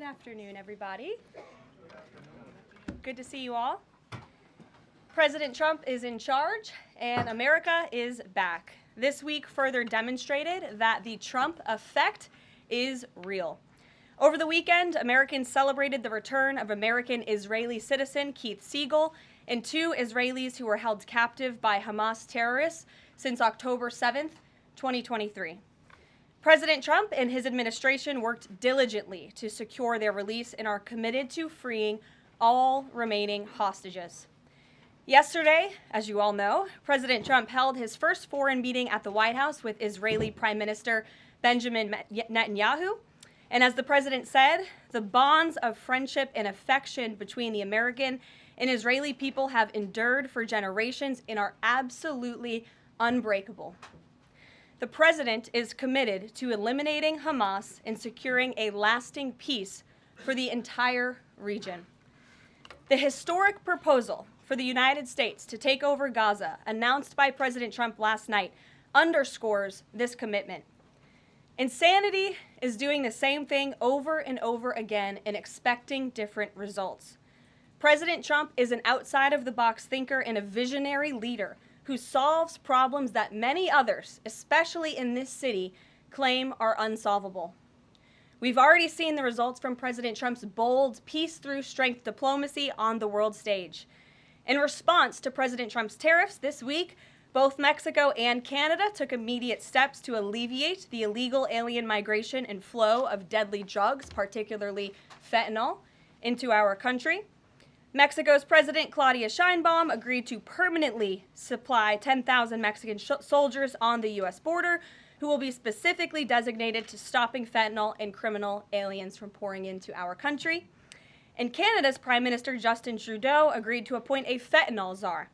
Good afternoon, everybody. Good to see you all. President Trump is in charge, and America is back. This week further demonstrated that the Trump effect is real. Over the weekend, Americans celebrated the return of American-Israeli citizen Keith Siegel and two Israelis who were held captive by Hamas terrorists since October 7th, 2023. President Trump and his administration worked diligently to secure their release and are committed to freeing all remaining hostages. Yesterday, as you all know, President Trump held his first foreign meeting at the White House with Israeli Prime Minister Benjamin Netanyahu. And as the president said, the bonds of friendship and affection between the American and Israeli people have endured for generations and are absolutely unbreakable. The president is committed to eliminating Hamas and securing a lasting peace for the entire region. The historic proposal for the United States to take over Gaza, announced by President Trump last night, underscores this commitment. Insanity is doing the same thing over and over again and expecting different results. President Trump is an outside-of-the-box thinker and a visionary leader who solves problems that many others, especially in this city, claim are unsolvable. We've already seen the results from President Trump's bold peace-through-strength diplomacy on the world stage. In response to President Trump's tariffs this week, both Mexico and Canada took immediate steps to alleviate the illegal alien migration and flow of deadly drugs, particularly fentanyl, into our country. Mexico's President Claudia Sheinbaum agreed to permanently supply 10,000 Mexican soldiers on the U.S. border who will be specifically designated to stopping fentanyl and criminal aliens from pouring into our country. And Canada's Prime Minister Justin Trudeau agreed to appoint a fentanyl czar,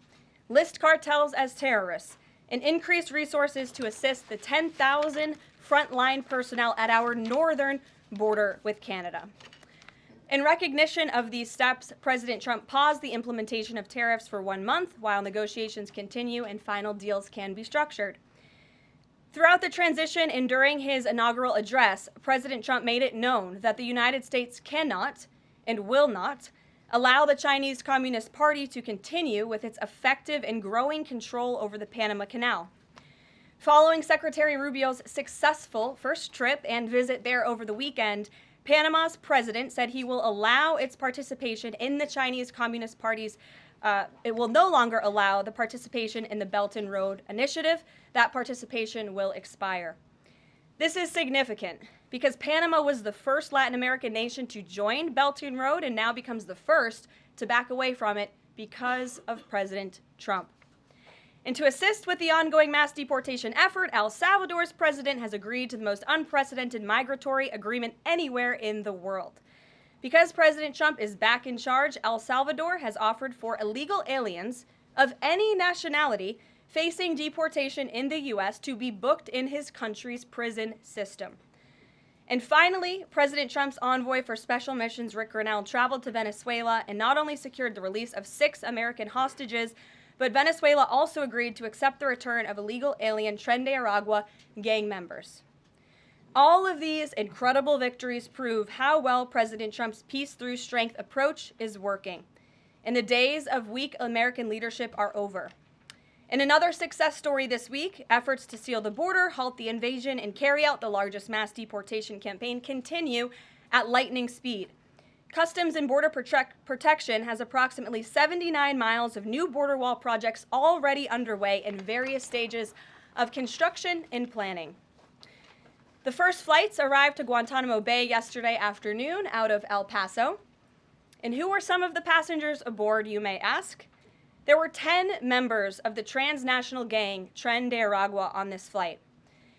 list cartels as terrorists, and increase resources to assist the 10,000 frontline personnel at our northern border with Canada. In recognition of these steps, President Trump paused the implementation of tariffs for 1 month while negotiations continue and final deals can be structured. Throughout the transition and during his inaugural address, President Trump made it known that the United States cannot and will not allow the Chinese Communist Party to continue with its effective and growing control over the Panama Canal. Following Secretary Rubio's successful first trip and visit there over the weekend, Panama's president said he will allow its participation in the Chinese Communist Party's, it will no longer allow the participation in the Belt and Road Initiative. That participation will expire. This is significant because Panama was the first Latin American nation to join Belt and Road and now becomes the first to back away from it because of President Trump. And to assist with the ongoing mass deportation effort, El Salvador's president has agreed to the most unprecedented migratory agreement anywhere in the world. Because President Trump is back in charge, El Salvador has offered for illegal aliens of any nationality facing deportation in the U.S. to be booked in his country's prison system. And finally, President Trump's envoy for special missions, Rick Grenell, traveled to Venezuela and not only secured the release of 6 American hostages, but Venezuela also agreed to accept the return of illegal alien Tren de Aragua gang members. All of these incredible victories prove how well President Trump's peace-through-strength approach is working. And the days of weak American leadership are over. In another success story this week, efforts to seal the border, halt the invasion, and carry out the largest mass deportation campaign continue at lightning speed. Customs and Border Protection has approximately 79 miles of new border wall projects already underway in various stages of construction and planning. The first flights arrived to Guantanamo Bay yesterday afternoon out of El Paso. And who were some of the passengers aboard, you may ask? There were 10 members of the transnational gang Tren de Aragua on this flight.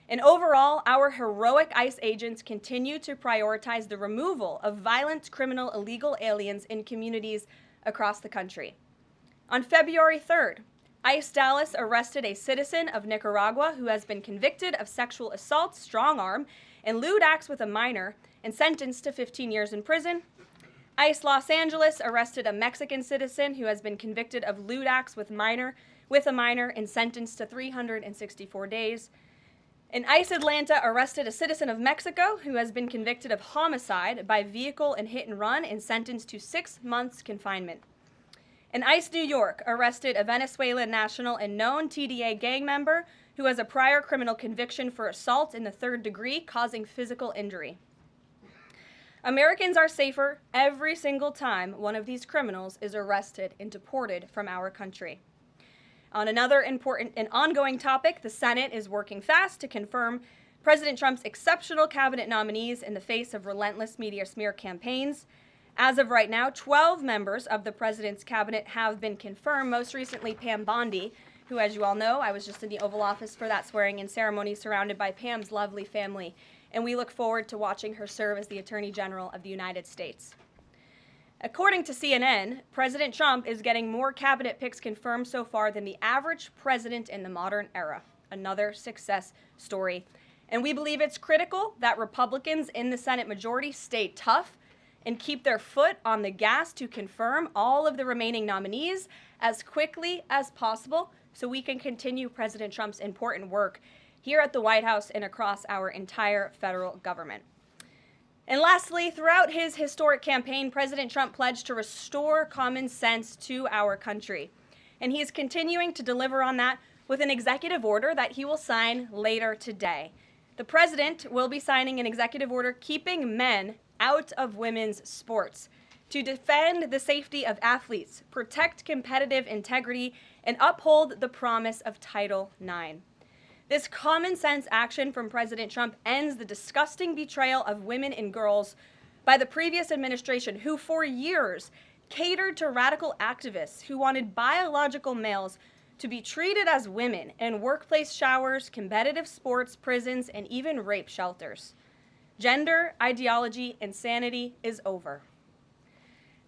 And overall, our heroic ICE agents continue to prioritize the removal of violent, criminal, illegal aliens in communities across the country. On February 3rd, ICE Dallas arrested a citizen of Nicaragua who has been convicted of sexual assault, strong arm, and lewd acts with a minor and sentenced to 15 years in prison. ICE Los Angeles arrested a Mexican citizen who has been convicted of lewd acts with a minor and sentenced to 364 days. And ICE Atlanta arrested a citizen of Mexico who has been convicted of homicide by vehicle and hit and run and sentenced to 6 months confinement. And ICE New York arrested a Venezuelan national and known TDA gang member who has a prior criminal conviction for assault in the 3rd degree causing physical injury. Americans are safer every single time one of these criminals is arrested and deported from our country. On another important and ongoing topic, the Senate is working fast to confirm President Trump's exceptional cabinet nominees in the face of relentless media smear campaigns. As of right now, 12 members of the president's cabinet have been confirmed, most recently Pam Bondi, who, as you all know, I was just in the Oval Office for that swearing-in ceremony surrounded by Pam's lovely family, and we look forward to watching her serve as the Attorney General of the United States. According to CNN, President Trump is getting more cabinet picks confirmed so far than the average president in the modern era. Another success story. And we believe it's critical that Republicans in the Senate majority stay tough and keep their foot on the gas to confirm all of the remaining nominees as quickly as possible so we can continue President Trump's important work here at the White House and across our entire federal government. And lastly, throughout his historic campaign, President Trump pledged to restore common sense to our country. And he is continuing to deliver on that with an executive order that he will sign later today. The president will be signing an executive order keeping men out of women's sports to defend the safety of athletes, protect competitive integrity, and uphold the promise of Title IX. This common sense action from President Trump ends the disgusting betrayal of women and girls by the previous administration, who for years catered to radical activists who wanted biological males to be treated as women in workplace showers, competitive sports, prisons, and even rape shelters. Gender, ideology, insanity is over.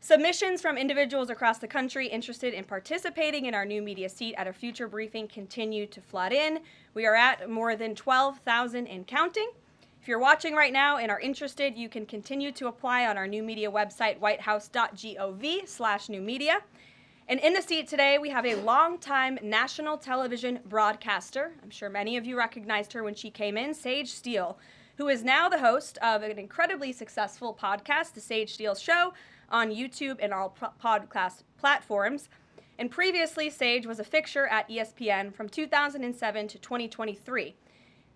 Submissions from individuals across the country interested in participating in our new media seat at a future briefing continue to flood in. We are at more than 12,000 and counting. If you're watching right now and are interested, you can continue to apply on our new media website, whitehouse.gov/newmedia. And in the seat today, we have a longtime national television broadcaster. I'm sure many of you recognized her when she came in, Sage Steele, who is now the host of an incredibly successful podcast, The Sage Steele Show, on YouTube and all podcast platforms. And previously, Sage was a fixture at ESPN from 2007 to 2023,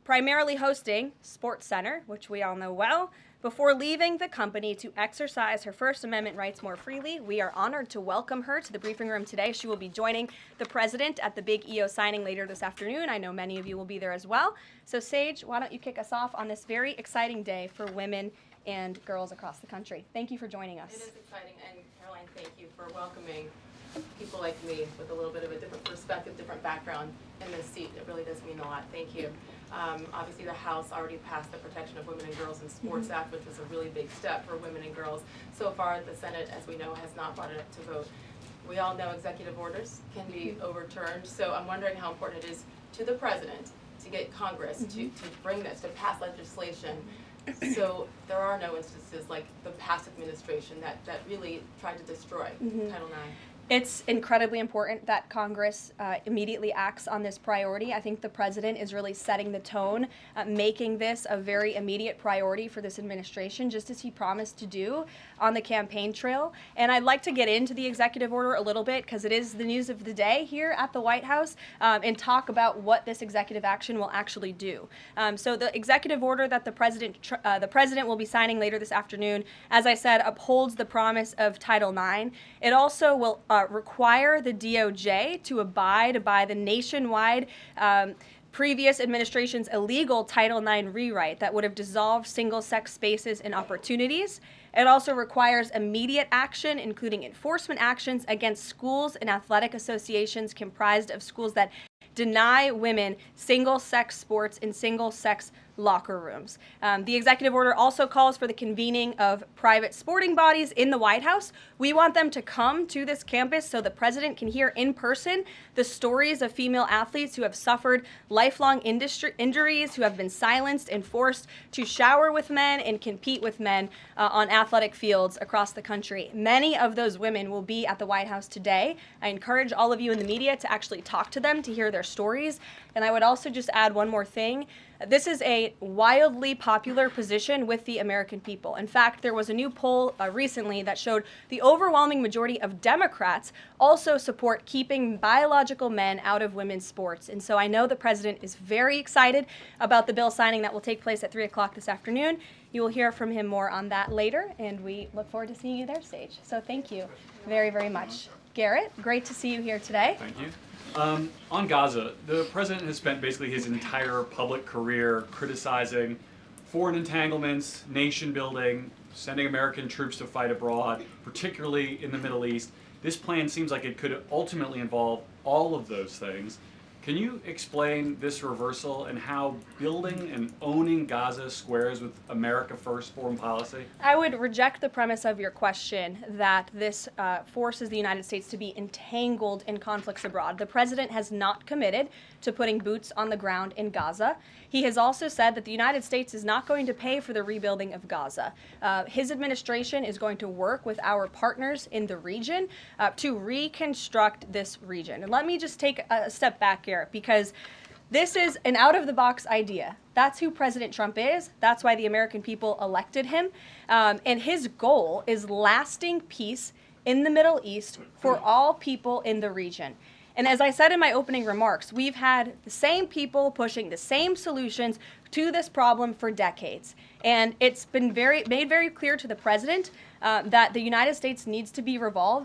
primarily hosting SportsCenter, which we all know well, before leaving the company to exercise her First Amendment rights more freely. We are honored to welcome her to the briefing room today. She will be joining the president at the big EO signing later this afternoon. I know many of you will be there as well. So Sage, why don't you kick us off on this very exciting day for women and girls across the country. Thank you for joining us. It is exciting, and Karoline, thank you for welcoming people like me with a little bit of a different perspective, different background in this seat. It really does mean a lot. Thank you. Obviously, the House already passed the Protection of Women and Girls in Sports Act, which was a really big step for women and girls. So far, the Senate, as we know, has not brought it up to vote. We all know executive orders can be overturned, so I'm wondering how important it is to the president to get Congress to bring this, to pass legislation. So there are no instances like the past administration that really tried to destroy Title IX. It's incredibly important that Congress immediately acts on this priority. I think the president is really setting the tone, making this a very immediate priority for this administration, just as he promised to do on the campaign trail. And I'd like to get into the executive order a little bit because it is the news of the day here at the White House, and talk about what this executive action will actually do. So the executive order that the president will be signing later this afternoon, as I said, upholds the promise of Title IX. It also will require the DOJ to abide by the nationwide previous administration's illegal Title IX rewrite that would have dissolved single-sex spaces and opportunities. It also requires immediate action, including enforcement actions against schools and athletic associations comprised of schools that deny women single-sex sports in single-sex locker rooms. The executive order also calls for the convening of private sporting bodies in the White House. We want them to come to this campus so the president can hear in person the stories of female athletes who have suffered lifelong injuries, who have been silenced and forced to shower with men and compete with men on athletic fields across the country. Many of those women will be at the White House today. I encourage all of you in the media to actually talk to them, to hear their stories. And I would also just add one more thing. This is a wildly popular position with the American people. In fact, there was a new poll recently that showed the overwhelming majority of Democrats also support keeping biological men out of women's sports. And so I know the president is very excited about the bill signing that will take place at 3 o'clock this afternoon. You will hear from him more on that later, and we look forward to seeing you there, Sage. So thank you very, very much. Garrett, great to see you here today. Thank you. On Gaza, the president has spent basically his entire public career criticizing foreign entanglements, nation building, sending American troops to fight abroad, particularly in the Middle East. This plan seems like it could ultimately involve all of those things. Can you explain this reversal and how building and owning Gaza squares with America First foreign policy? I would reject the premise of your question that this forces the United States to be entangled in conflicts abroad. The president has not committed to putting boots on the ground in Gaza. He has also said that the United States is not going to pay for the rebuilding of Gaza. His administration is going to work with our partners in the region to reconstruct this region. And let me just take a step back here, because this is an out-of-the-box idea. That's who President Trump is. That's why the American people elected him. And his goal is lasting peace in the Middle East for all people in the region. And as I said in my opening remarks, we've had the same people pushing the same solutions to this problem for decades. And it's been made very clear to the president that the United States needs to be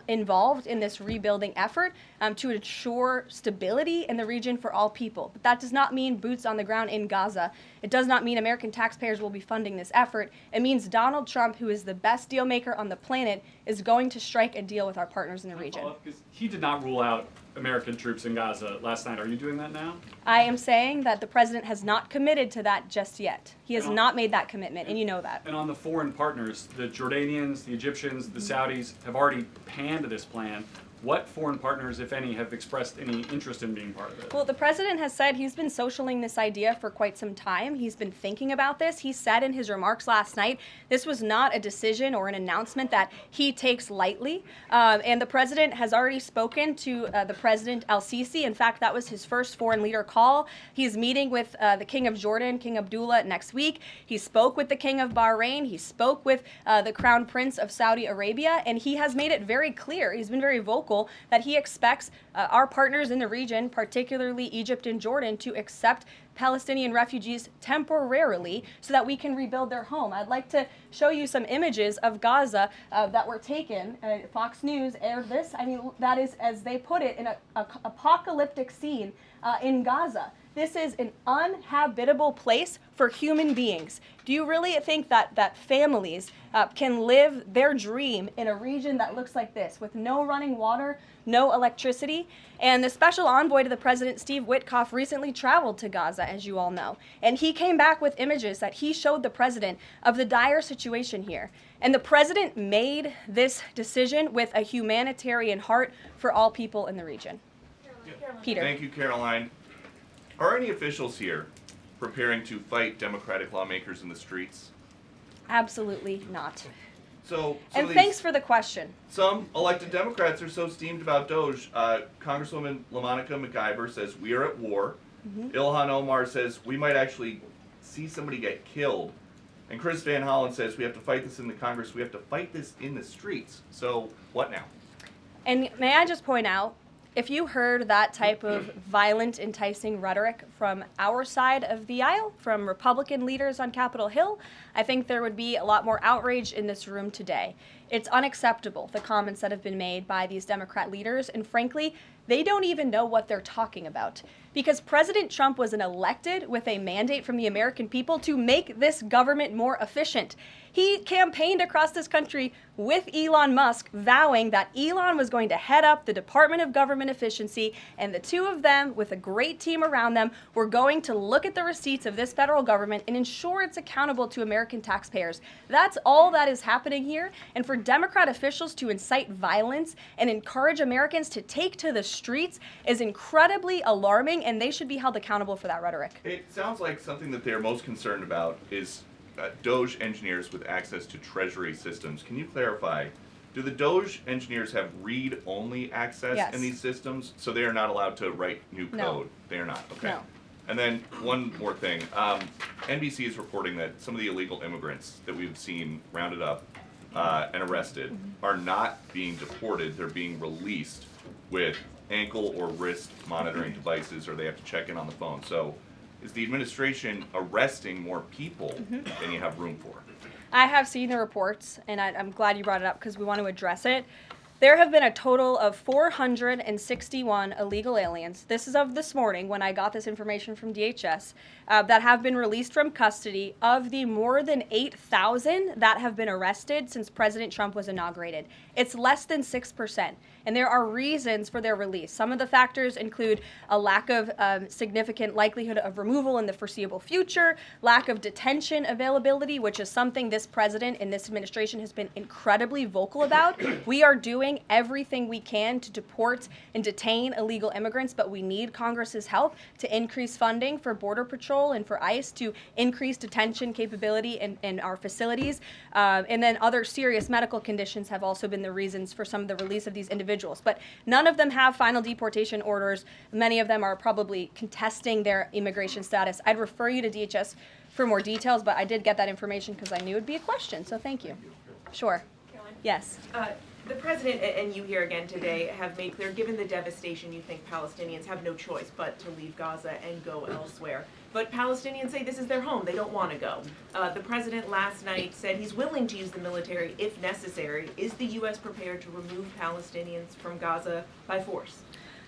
involved in this rebuilding effort to ensure stability in the region for all people. But that does not mean boots on the ground in Gaza. It does not mean American taxpayers will be funding this effort. It means Donald Trump, who is the best deal maker on the planet, is going to strike a deal with our partners in the region. Because he did not rule out American troops in Gaza last night. Are you doing that now? I am saying that the president has not committed to that just yet. He has not made that commitment, and you know that. And on the foreign partners, the Jordanians, the Egyptians, the Saudis have already panned this plan. What foreign partners, if any, have expressed any interest in being part of it? Well, the president has said he's been socialing this idea for quite some time. He's been thinking about this. He said in his remarks last night, this was not a decision or an announcement that he takes lightly. And the president has already spoken to the President al-Sisi. In fact, that was his first foreign leader call. He's meeting with the King of Jordan, King Abdullah, next week. He spoke with the King of Bahrain. He spoke with the Crown Prince of Saudi Arabia. And he has made it very clear, he's been very vocal, that he expects our partners in the region, particularly Egypt and Jordan, to accept Palestinian refugees temporarily so that we can rebuild their home. I'd like to show you some images of Gaza that were taken. Fox News aired this. I mean, that is, as they put it, in an apocalyptic scene in Gaza. This is an uninhabitable place for human beings. Do you really think that families can live their dream in a region that looks like this, with no running water, no electricity? And the special envoy to the president, Steve Witkoff, recently traveled to Gaza, as you all know. And he came back with images that he showed the president of the dire situation here. And the president made this decision with a humanitarian heart for all people in the region. Peter. Thank you, Caroline. Are any officials here preparing to fight Democratic lawmakers in the streets? Absolutely not. So, And thanks for the question. Some elected Democrats are so steamed about Doge. Congresswoman LaMonica McIver says, we are at war. Ilhan Omar says, we might actually see somebody get killed. And Chris Van Hollen says, we have to fight this in the Congress. We have to fight this in the streets. So, what now? And may I just point out, if you heard that type of violent, enticing rhetoric from our side of the aisle, from Republican leaders on Capitol Hill, I think there would be a lot more outrage in this room today. It's unacceptable, the comments that have been made by these Democrat leaders, and frankly, they don't even know what they're talking about. Because President Trump was elected with a mandate from the American people to make this government more efficient. He campaigned across this country with Elon Musk, vowing that Elon was going to head up the Department of Government Efficiency, and the two of them, with a great team around them, were going to look at the receipts of this federal government and ensure it's accountable to American taxpayers. That's all that is happening here, and for Democrat officials to incite violence and encourage Americans to take to the streets is incredibly alarming, and they should be held accountable for that rhetoric. It sounds like something that they're most concerned about is Doge engineers with access to Treasury systems. Can you clarify, do the Doge engineers have read-only access Yes. in these systems, so they are not allowed to write new code? No. They are not, okay. No. And then one more thing. NBC is reporting that some of the illegal immigrants that we've seen rounded up and arrested are not being deported. They're being released with ankle or wrist monitoring devices, or they have to check in on the phone. So is the administration arresting more people than you have room for? I have seen the reports, and I'm glad you brought it up because we want to address it. There have been a total of 461 illegal aliens, this is of this morning when I got this information from DHS, that have been released from custody of the more than 8,000 that have been arrested since President Trump was inaugurated. It's less than 6%. And there are reasons for their release. Some of the factors include a lack of significant likelihood of removal in the foreseeable future, lack of detention availability, which is something this president and this administration has been incredibly vocal about. We are doing everything we can to deport and detain illegal immigrants, but we need Congress's help to increase funding for Border Patrol and for ICE to increase detention capability in our facilities. And then other serious medical conditions have also been the reasons for some of the release of these individuals. But none of them have final deportation orders. Many of them are probably contesting their immigration status. I'd refer you to DHS for more details, but I did get that information because I knew it would be a question, so thank you. Sure. Caroline? Yes. The president and you here again today have made clear, given the devastation, you think Palestinians have no choice but to leave Gaza and go elsewhere. But Palestinians say this is their home. They don't want to go. The president last night said he's willing to use the military if necessary. Is the U.S. prepared to remove Palestinians from Gaza by force?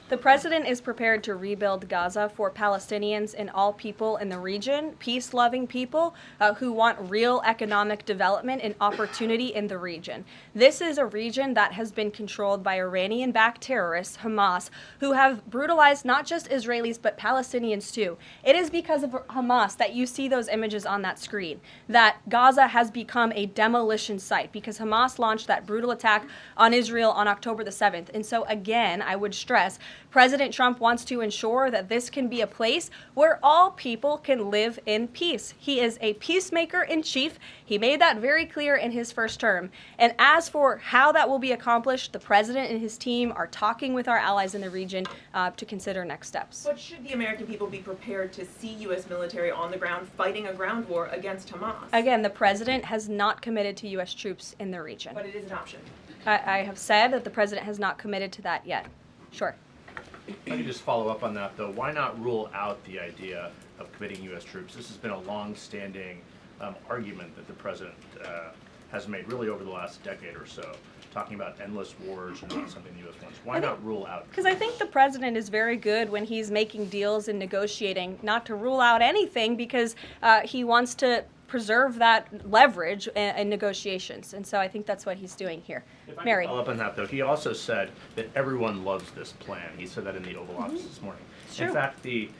The president is prepared to rebuild Gaza for Palestinians and all people in the region, peace-loving people who want real economic development and opportunity in the region. This is a region that has been controlled by Iranian-backed terrorists, Hamas, who have brutalized not just Israelis but Palestinians too. It is because of Hamas that you see those images on that screen, that Gaza has become a demolition site because Hamas launched that brutal attack on Israel on October the 7th. And so again, I would stress, President Trump wants to ensure that this can be a place where all people can live in peace. He is a peacemaker in chief. He made that very clear in his first term. And as for how that will be accomplished, the president and his team are talking with our allies in the region to consider next steps. But should the American people be prepared to see U.S. military on the ground fighting a ground war against Hamas? Again, the president has not committed to U.S. troops in the region. But it is an option. I have said that the president has not committed to that yet. Sure. If I could just follow up on that, though, why not rule out the idea of committing U.S. troops? This has been a long-standing argument that the president has made really over the last decade or so, talking about endless wars and not something the U.S. wants. Why not rule out? Because I think the president is very good when he's making deals and negotiating not to rule out anything because he wants to preserve that leverage in negotiations. And so I think that's what he's doing here. If I Mary. can follow up on that, though, he also said that everyone loves this plan. He said that in the Oval Office this morning. Sure. In fact, the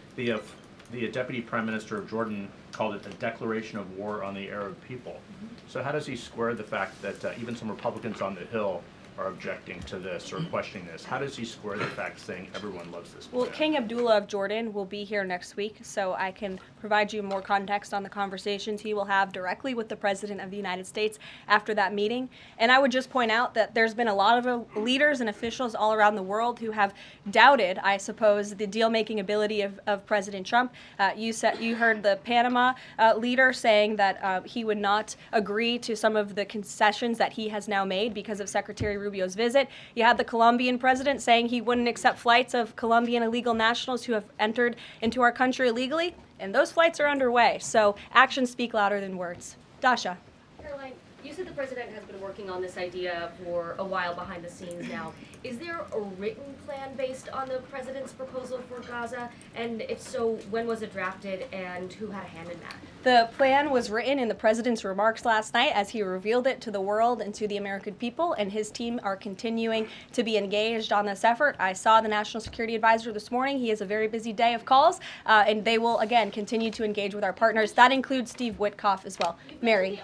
Deputy Prime Minister of Jordan called it a declaration of war on the Arab people. So how does he square the fact that even some Republicans on the Hill are objecting to this or questioning this? How does he square the fact saying everyone loves this plan? Well, King Abdullah of Jordan will be here next week, so I can provide you more context on the conversations he will have directly with the President of the United States after that meeting. And I would just point out that there's been a lot of leaders and officials all around the world who have doubted, I suppose, the deal-making ability of President Trump. You heard the Panama leader saying that he would not agree to some of the concessions that he has now made because of Secretary Rubio's visit. You had the Colombian president saying he wouldn't accept flights of Colombian illegal nationals who have entered into our country illegally, and those flights are underway. So actions speak louder than words. Dasha. Caroline, you said the president has been working on this idea for a while behind the scenes now. Is there a written plan based on the president's proposal for Gaza? And if so, when was it drafted and who had a hand in that? The plan was written in the president's remarks last night as he revealed it to the world and to the American people, and his team are continuing to be engaged on this effort. I saw the National Security Advisor this morning. He has a very busy day of calls, and they will, again, continue to engage with our partners. That includes Steve Witkoff as well. Mary.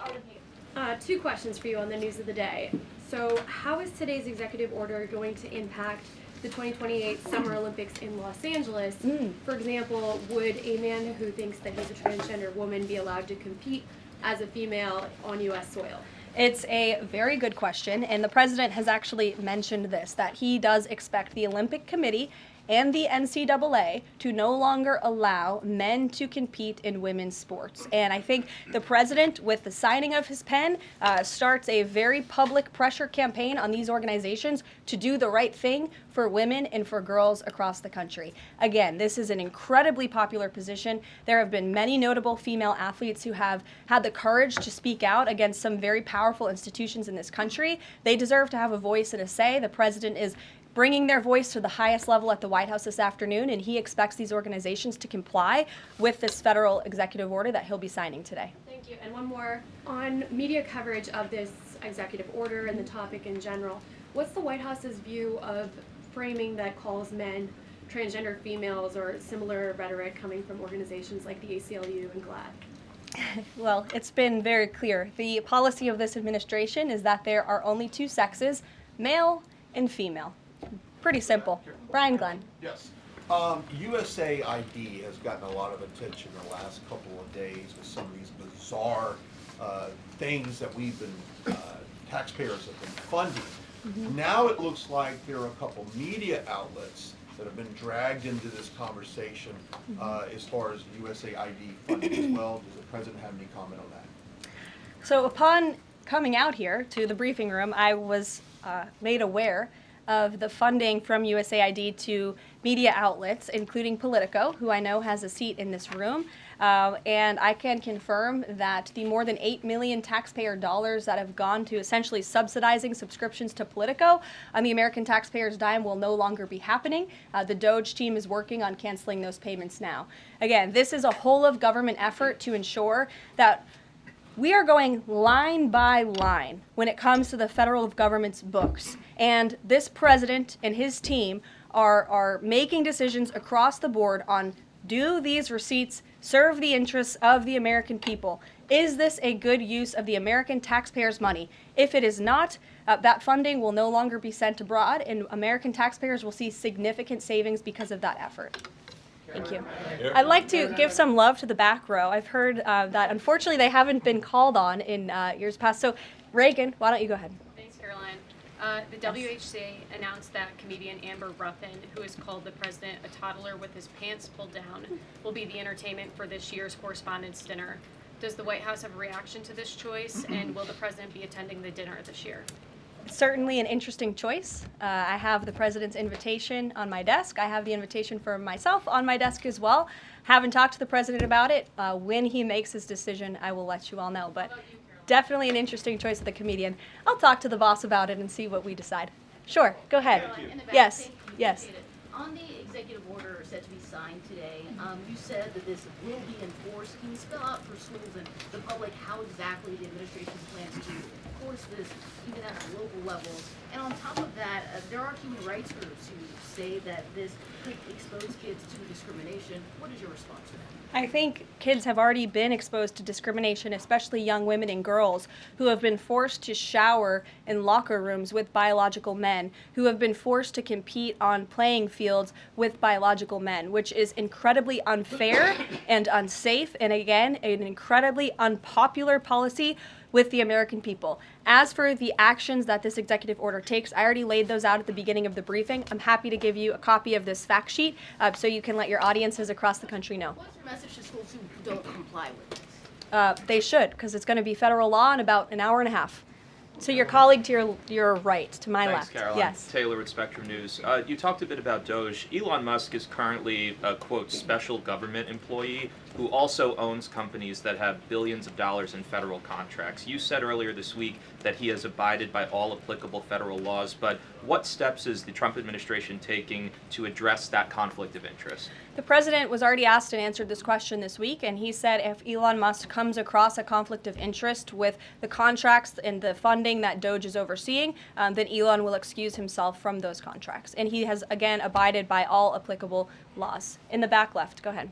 Two questions for you on the news of the day. So how is today's executive order going to impact the 2028 Summer Olympics in Los Angeles? For example, would a man who thinks that he's a transgender woman be allowed to compete as a female on U.S. soil? It's a very good question, and the president has actually mentioned this, that he does expect the Olympic Committee and the NCAA to no longer allow men to compete in women's sports. And I think the president, with the signing of his pen, starts a very public pressure campaign on these organizations to do the right thing for women and for girls across the country. Again, this is an incredibly popular position. There have been many notable female athletes who have had the courage to speak out against some very powerful institutions in this country. They deserve to have a voice and a say. The president is bringing their voice to the highest level at the White House this afternoon, and he expects these organizations to comply with this federal executive order that he'll be signing today. Thank you. And one more on media coverage of this executive order and the topic in general. What's the White House's view of framing that calls men transgender females or similar rhetoric coming from organizations like the ACLU and GLAAD? Well, it's been very clear. The policy of this administration is that there are only two sexes, male and female. Pretty simple. Brian Glenn. Yes. USAID has gotten a lot of attention in the last couple of days with some of these bizarre things that we've been, taxpayers have been funding. Now it looks like there are a couple media outlets that have been dragged into this conversation as far as USAID funding as well. Does the president have any comment on that? So upon coming out here to the briefing room, I was made aware of the funding from USAID to media outlets, including Politico, who I know has a seat in this room. And I can confirm that the more than $8 million taxpayer dollars that have gone to essentially subsidizing subscriptions to Politico on the American taxpayers' dime will no longer be happening. The DOJ team is working on canceling those payments now. Again, this is a whole of government effort to ensure that we are going line by line when it comes to the federal government's books. And this president and his team are making decisions across the board on, do these receipts serve the interests of the American people? Is this a good use of the American taxpayers' money? If it is not, that funding will no longer be sent abroad, and American taxpayers will see significant savings because of that effort. Thank you. I'd like to give some love to the back row. I've heard that unfortunately they haven't been called on in years past. So Reagan, why don't you go ahead? Thanks, Caroline. The WHC announced that comedian Amber Ruffin, who has called the president a toddler with his pants pulled down, will be the entertainment for this year's Correspondents' Dinner. Does the White House have a reaction to this choice, and will the president be attending the dinner this year? Certainly an interesting choice. I have the president's invitation on my desk. I have the invitation for myself on my desk as well. Haven't talked to the president about it. When he makes his decision, I will let you all know. But definitely an interesting choice of the comedian. I'll talk to the boss about it and see what we decide. Sure, go ahead. Yes, yes. On the executive order set to be signed today, you said that this will be enforced. Can you spell out for schools and the public how exactly the administration plans to enforce this, even at the local level? And on top of that, there are human rights groups who say that this could expose kids to discrimination. What is your response to that? I think kids have already been exposed to discrimination, especially young women and girls who have been forced to shower in locker rooms with biological men, who have been forced to compete on playing fields with biological men, which is incredibly unfair and unsafe, and again, an incredibly unpopular policy with the American people. As for the actions that this executive order takes, I already laid those out at the beginning of the briefing. I'm happy to give you a copy of this fact sheet so you can let your audiences across the country know. What's your message to schools who don't comply with this? They should, because it's going to be federal law in about an hour and a half. So your colleague to your right, to my Thanks, left. Caroline. Yes. Taylor with Spectrum News. You talked a bit about DOJ. Elon Musk is currently a, quote, special government employee who also owns companies that have billions of dollars in federal contracts. You said earlier this week that he has abided by all applicable federal laws, but what steps is the Trump administration taking to address that conflict of interest? The president was already asked and answered this question this week, and he said if Elon Musk comes across a conflict of interest with the contracts and the funding that DOJ is overseeing, then Elon will excuse himself from those contracts. And he has, again, abided by all applicable laws. In the back left, go ahead.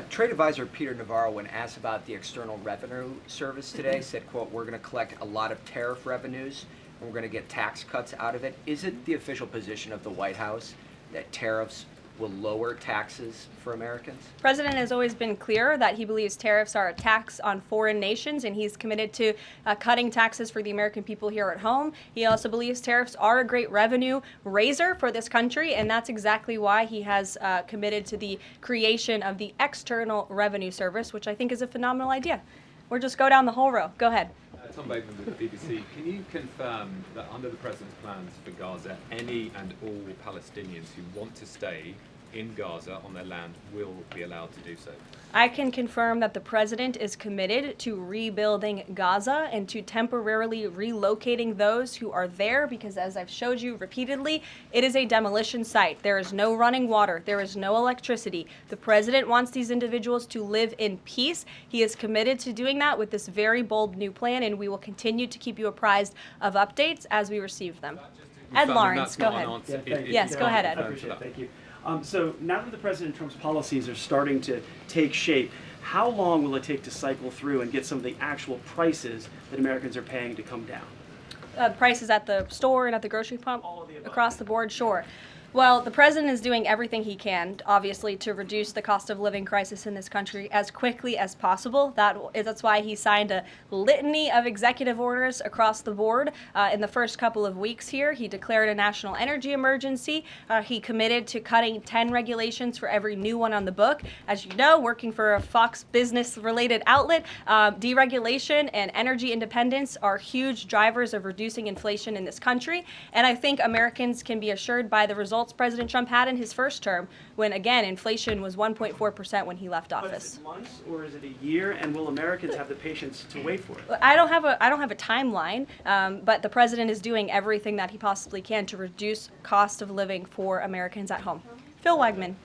Trade advisor Peter Navarro, when asked about the External Revenue Service today, said, quote, we're going to collect a lot of tariff revenues and we're going to get tax cuts out of it. Is it the official position of the White House that tariffs will lower taxes for Americans? The president has always been clear that he believes tariffs are a tax on foreign nations, and he's committed to cutting taxes for the American people here at home. He also believes tariffs are a great revenue raiser for this country, and that's exactly why he has committed to the creation of the External Revenue Service, which I think is a phenomenal idea. Or just go down the whole row. Go ahead. Tom Bateman with the BBC. Can you confirm that under the President's plans for Gaza, any and all Palestinians who want to stay in Gaza on their land will be allowed to do so? I can confirm that the president is committed to rebuilding Gaza and to temporarily relocating those who are there because, as I've showed you repeatedly, it is a demolition site. There is no running water. There is no electricity. The president wants these individuals to live in peace. He is committed to doing that with this very bold new plan, and we will continue to keep you apprised of updates as we receive them. Ed Lawrence, go ahead. Yes, go ahead, Ed. I appreciate it. Thank you. So now that the President Trump's policies are starting to take shape, how long will it take to cycle through and get some of the actual prices that Americans are paying to come down? Prices at the store and at the grocery pump? All of the above. Across the board, sure. Well, the president is doing everything he can, obviously, to reduce the cost of living crisis in this country as quickly as possible. That's why he signed a litany of executive orders across the board in the first couple of weeks here. He declared a national energy emergency. He committed to cutting 10 regulations for every new one on the book. As you know, working for a Fox Business-related outlet, deregulation and energy independence are huge drivers of reducing inflation in this country. And I think Americans can be assured by the results President Trump had in his first term, when again inflation was 1.4% when he left office. But is it months or is it a year? And will Americans have the patience to wait for it? I don't have a timeline, but the president is doing everything that he possibly can to reduce cost of living for Americans at home. Phil Wegman.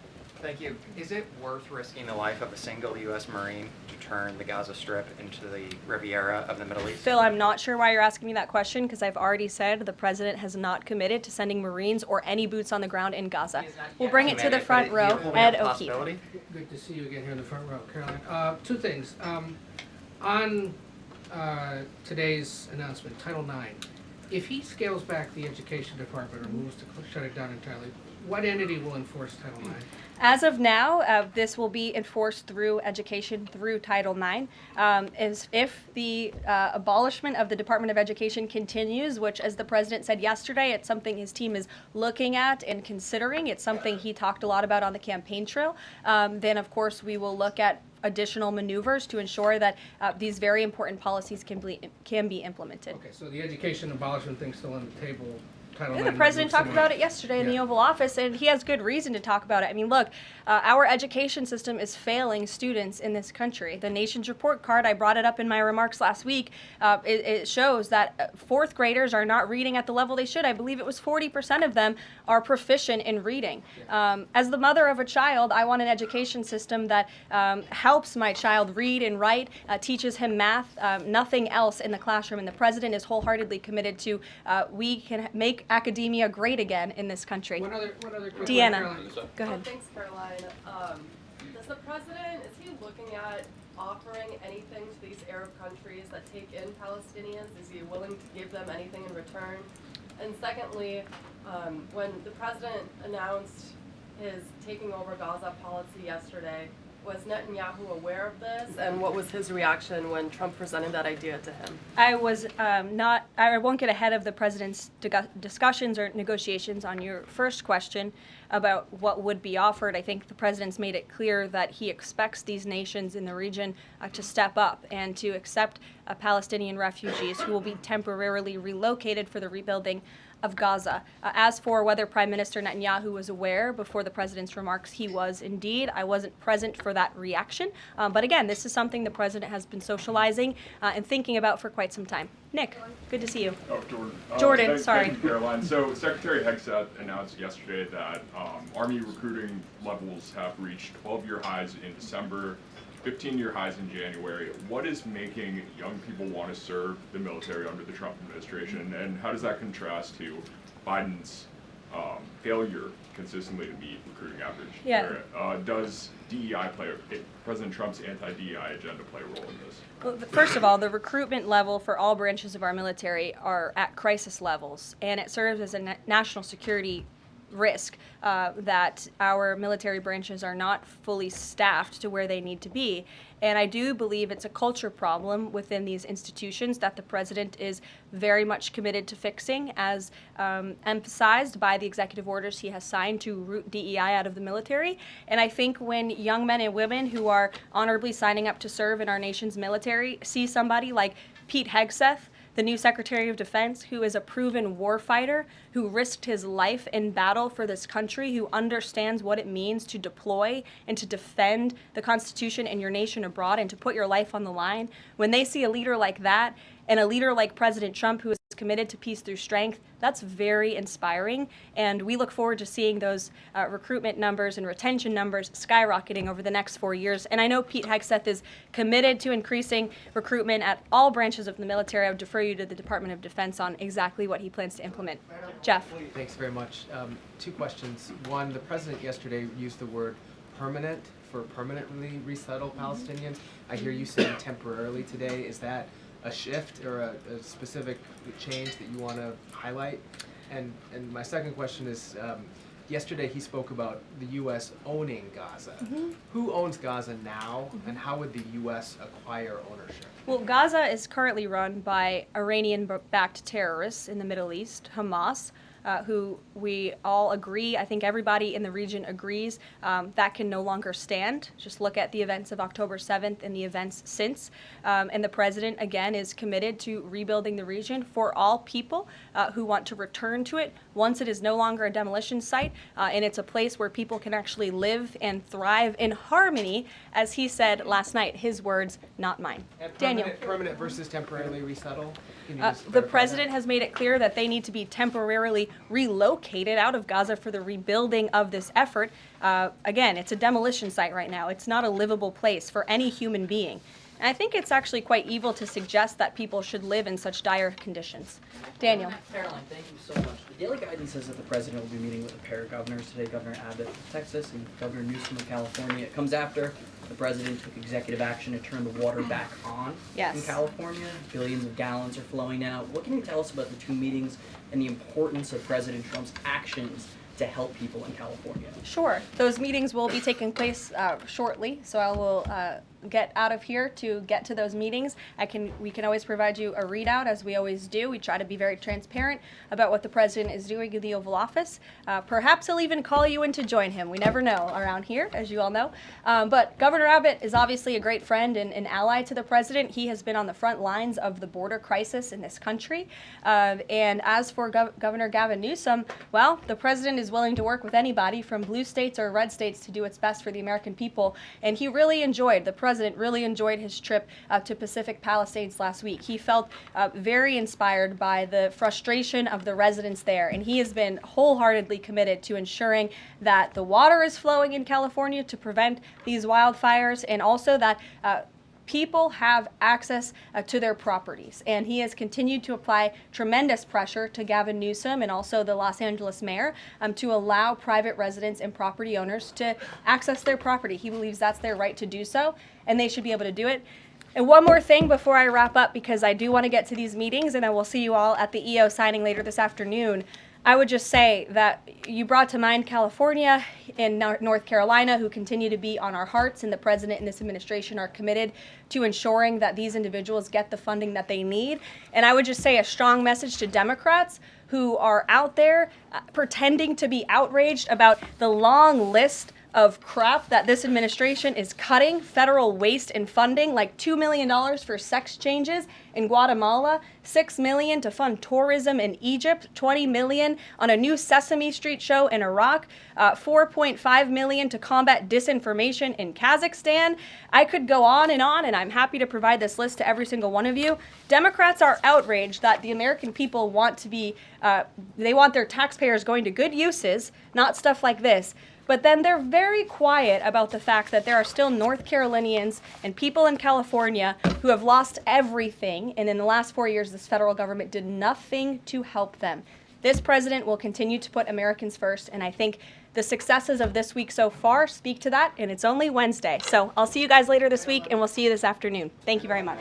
Thank you. Is it worth risking the life of a single U.S. Marine to turn the Gaza Strip into the Riviera of the Middle East? Phil, I'm not sure why you're asking me that question because I've already said the president has not committed to sending Marines or any boots on the ground in Gaza. We'll bring it to the front row. Ed O'Keefe. Good to see you again here in the front row, Caroline. Two things. On today's announcement, Title IX, if he scales back the Education Department or moves to shut it down entirely, what entity will enforce Title IX? As of now, this will be enforced through education, through Title IX. If the abolishment of the Department of Education continues, which, as the president said yesterday, it's something his team is looking at and considering. It's something he talked a lot about on the campaign trail. Then, of course, we will look at additional maneuvers to ensure that these very important policies can be implemented. Okay, so the education abolishment thing's still on the table. The president talked about it yesterday in the Oval Office, and he has good reason to talk about it. I mean, look, our education system is failing students in this country. The Nation's Report Card, I brought it up in my remarks last week, it shows that fourth graders are not reading at the level they should. I believe it was 40% of them are proficient in reading. As the mother of a child, I want an education system that helps my child read and write, teaches him math, nothing else in the classroom. And the president is wholeheartedly committed to we can make academia great again in this country. One other quick Deanna, one, go ahead. Thanks, Caroline. Does the president, is he looking at offering anything to these Arab countries that take in Palestinians? Is he willing to give them anything in return? And secondly, when the president announced his taking over Gaza policy yesterday, was Netanyahu aware of this, and what was his reaction when Trump presented that idea to him? I won't get ahead of the president's discussions or negotiations on your first question about what would be offered. I think the president's made it clear that he expects these nations in the region to step up and to accept Palestinian refugees who will be temporarily relocated for the rebuilding of Gaza. As for whether Prime Minister Netanyahu was aware before the president's remarks, he was indeed. I wasn't present for that reaction. But again, this is something the president has been socializing and thinking about for quite some time. Nick, good to see you. Oh, Jordan. Jordan, sorry. Thank you, Caroline. So Secretary Hegseth announced yesterday that Army recruiting levels have reached 12-year highs in December, 15-year highs in January. What is making young people want to serve the military under the Trump administration, and how does that contrast to Biden's failure consistently to meet recruiting average? Yeah. Does DEI President Trump's anti-DEI agenda play a role in this? Well, first of all, the recruitment level for all branches of our military are at crisis levels, and it serves as a national security risk that our military branches are not fully staffed to where they need to be. And I do believe it's a culture problem within these institutions that the president is very much committed to fixing, as emphasized by the executive orders he has signed to root DEI out of the military. And I think when young men and women who are honorably signing up to serve in our nation's military see somebody like Pete Hegseth, the new Secretary of Defense, who is a proven warfighter, who risked his life in battle for this country, who understands what it means to deploy and to defend the Constitution and your nation abroad and to put your life on the line. When they see a leader like that and a leader like President Trump, who is committed to peace through strength, that's very inspiring. And we look forward to seeing those recruitment numbers and retention numbers skyrocketing over the next 4 years. And I know Pete Hegseth is committed to increasing recruitment at all branches of the military. I would defer you to the Department of Defense on exactly what he plans to implement. Jeff. Thanks very much. 2 questions. One, the president yesterday used the word permanent for permanently resettle Palestinians. I hear you saying temporarily today. Is that a shift or a specific change that you want to highlight? And my second question is, yesterday he spoke about the U.S. owning Gaza. Who owns Gaza now, and how would the U.S. acquire ownership? Well, Gaza is currently run by Iranian-backed terrorists in the Middle East, Hamas, who we all agree, I think everybody in the region agrees, that can no longer stand. Just look at the events of October 7th and the events since. And the president, again, is committed to rebuilding the region for all people who want to return to it once it is no longer a demolition site, and it's a place where people can actually live and thrive in harmony, as he said last night, his words, not mine. Daniel. Permanent versus temporarily resettle? The president has made it clear that they need to be temporarily relocated out of Gaza for the rebuilding of this effort. Again, it's a demolition site right now. It's not a livable place for any human being. And I think it's actually quite evil to suggest that people should live in such dire conditions. Daniel. Karoline, thank you so much. The daily guidance says that the president will be meeting with a pair of governors today, Governor Abbott of Texas and Governor Newsom of California. It comes after the president took executive action to turn the water back on in California. Billions of gallons are flowing now. What can you tell us about the 2 meetings and the importance of President Trump's actions to help people in California? Sure. Those meetings will be taking place shortly, so I will get out of here to get to those meetings. We can always provide you a readout, as we always do. We try to be very transparent about what the president is doing in the Oval Office. Perhaps he'll even call you in to join him. We never know around here, as you all know. But Governor Abbott is obviously a great friend and an ally to the president. He has been on the front lines of the border crisis in this country. And as for Governor Gavin Newsom, well, the president is willing to work with anybody from blue states or red states to do its best for the American people. And he really enjoyed, the president really enjoyed his trip to Pacific Palisades last week. He felt very inspired by the frustration of the residents there, and he has been wholeheartedly committed to ensuring that the water is flowing in California to prevent these wildfires, and also that people have access to their properties. And he has continued to apply tremendous pressure to Gavin Newsom and also the Los Angeles mayor to allow private residents and property owners to access their property. He believes that's their right to do so, and they should be able to do it. And one more thing before I wrap up, because I do want to get to these meetings, and I will see you all at the EO signing later this afternoon. I would just say that you brought to mind California and North Carolina, who continue to be on our hearts, and the president and this administration are committed to ensuring that these individuals get the funding that they need. And I would just say a strong message to Democrats who are out there pretending to be outraged about the long list of crap that this administration is cutting, federal waste and funding, like $2 million for sex changes in Guatemala, $6 million to fund tourism in Egypt, $20 million on a new Sesame Street show in Iraq, $4.5 million to combat disinformation in Kazakhstan. I could go on, and I'm happy to provide this list to every single one of you. Democrats are outraged that the American people want to be, they want their taxpayers going to good uses, not stuff like this. But then they're very quiet about the fact that there are still North Carolinians and people in California who have lost everything, and in the last 4 years, this federal government did nothing to help them. This president will continue to put Americans first, and I think the successes of this week so far speak to that, and it's only Wednesday. So I'll see you guys later this week, and we'll see you this afternoon. Thank you very much.